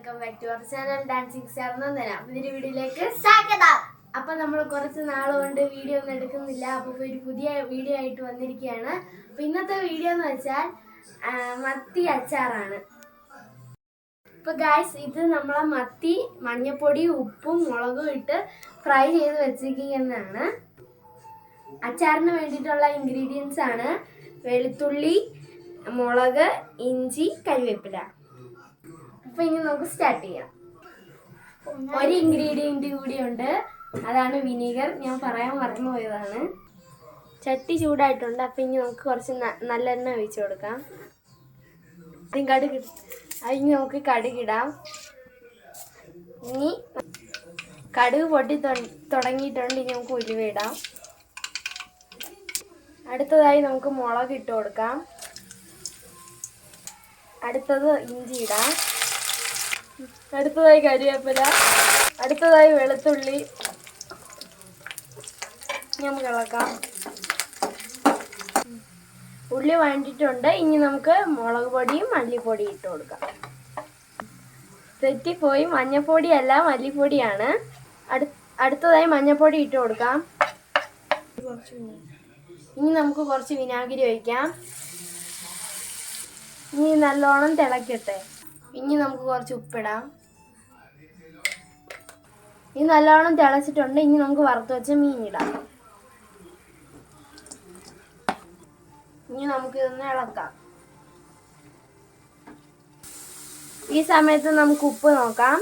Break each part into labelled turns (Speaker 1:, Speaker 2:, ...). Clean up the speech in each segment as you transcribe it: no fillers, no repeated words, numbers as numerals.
Speaker 1: Welcome back to our channel dancing star Nandana. ഇതിന്റെ വീഡിയോയിലേക്ക് സ്വാഗതം. അപ്പൊ നമ്മൾ കുറച്ച് നാളുകൊണ്ട് വീഡിയോ ഒന്നും എടുക്കുന്നില്ല. അപ്പൊ ഒരു പുതിയ വീഡിയോ ആയിട്ട് വന്നിരിക്കുകയാണ്. അപ്പൊ ഇന്നത്തെ വീഡിയോ എന്ന് വെച്ചാൽ മത്തി അച്ചാറാണ്. ഇപ്പൊ ഗായ്സ്, ഇത് നമ്മളെ മത്തി മഞ്ഞപ്പൊടി ഉപ്പും മുളകും ഇട്ട് ഫ്രൈ ചെയ്ത് വെച്ചിരിക്കുന്നതാണ്. അച്ചാറിന് വേണ്ടിയിട്ടുള്ള ഇൻഗ്രീഡിയൻസ് ആണ് വെളുത്തുള്ളി, മുളക്, ഇഞ്ചി, കരിവേപ്പില. അപ്പൊ ഇനി നമുക്ക് സ്റ്റാർട്ട് ചെയ്യാം. ഒരു ഇൻഗ്രീഡിയന്റ് കൂടിയുണ്ട്, അതാണ് വിനീഗർ. ഞാൻ പറയാൻ മറന്നുപോയതാണ്. ചട്ടി ചൂടായിട്ടുണ്ട്. അപ്പൊ ഇനി നമുക്ക് കുറച്ച് നല്ലെണ്ണ ഒഴിച്ചു കൊടുക്കാം. ഇനി നമുക്ക് കടുകിടാം. ഇനി കടുക് പൊട്ടി തുടങ്ങിയിട്ടുണ്ട്. ഇനി നമുക്ക് ഉലുവ ഇടാം. അടുത്തതായി നമുക്ക് മുളക് ഇട്ട് കൊടുക്കാം. അടുത്തത് ഇഞ്ചി ഇടാം. അടുത്തതായി കരിവേപ്പില. അടുത്തതായി വെളുത്തുള്ളി. നമുക്ക് ഇളക്കാം. ഉള്ളി വഴണ്ടിട്ടുണ്ട്. ഇനി നമുക്ക് മുളക് പൊടിയും മല്ലിപ്പൊടിയും ഇട്ട് കൊടുക്കാം. തെറ്റിപ്പോയി, മഞ്ഞപ്പൊടിയല്ല മല്ലിപ്പൊടിയാണ്. അടുത്തതായി മഞ്ഞപ്പൊടി ഇട്ട് കൊടുക്കാം. ഇനി നമുക്ക് കുറച്ച് വിനാഗിരി ഒഴിക്കാം. ഇനി നല്ലോണം തിളക്കട്ടെ. ഇനി നമുക്ക് കുറച്ച് ഉപ്പിടാം. ഇനി നല്ലോണം തിളച്ചിട്ടുണ്ട്. ഇനി നമുക്ക് വറുത്ത് വെച്ച മീനിടാം. ഇനി നമുക്ക് ഇതൊന്ന് ഇളക്കാം. ഈ സമയത്ത് നമുക്ക് ഉപ്പ് നോക്കാം.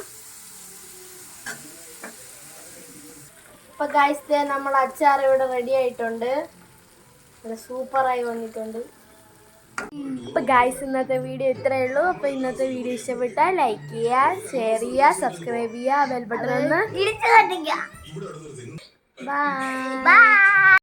Speaker 1: ഇപ്പൊ ഗൈസ്, നമ്മൾ അച്ചാർ ഇവിടെ റെഡി ആയിട്ടുണ്ട്. സൂപ്പറായി വന്നിട്ടുണ്ട്. അപ്പോൾ ഗൈസ്, ഇന്നത്തെ വീഡിയോ ഇത്രയേ ഉള്ളൂ. അപ്പോൾ ഇന്നത്തെ വീഡിയോ ഇഷ്ടപ്പെട്ടാൽ ലൈക്ക് ചെയ്യുക, ഷെയർ ചെയ്യുക, സബ്സ്ക്രൈബ് ചെയ്യുക, ബെൽ ബട്ടൺ ഒന്ന് ബൈ.